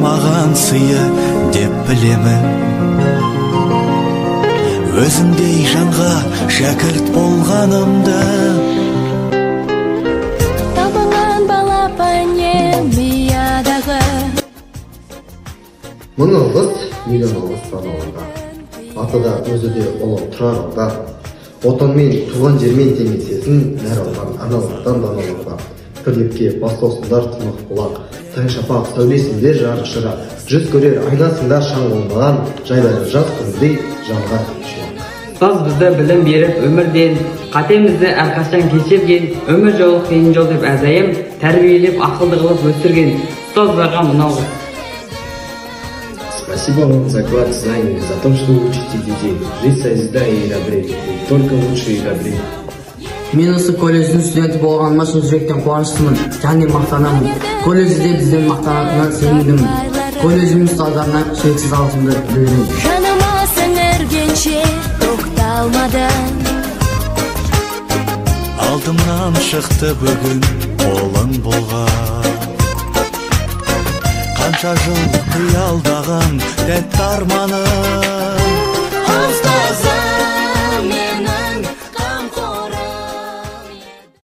маған сыйы деп білемін. Өзіңдей жанға шәкірт болғанымды. Табылған балапанем миядағы. Мың алғыс, миллион алғыс саналында. Атыда өзі де ұлы тұрар алда. Отанмен, туған жермен теңесесін нәр алған аналардан даналарға. Тірлікке бастаусындар тымақ бұлақ. Таң шапақ сәулесінде жарық шырақ. Жүз көрер айнасында шаң болмаған, жайлары жаз күндей жанға шуақ. Ұстаз бізді білім беріп өмірден, қатемізді әрқашан кешірген, өмір жолы қиын жол деп әрдайым тәрбиелеп ақылды қылып өсірген ұстаз барға мынау. Спасибо вам за вклад знаний, за то, что учите детей. Жить созидая и добрее, только лучше и добрее. Мен осы колледждің студенті болғаныма шын жүректен қуаныштымын, және мақтанамын. Колледжде бізден мақтанатынына сенімдімін. Колледждің ұстаздарына шексіз алғысымды білдіремін. Жаныма сіңіргенше тоқталмадың. Алдымнан шықты бүгін қолың болған. Қанша жыл қиялдаған тәтті арманым. Ұстазым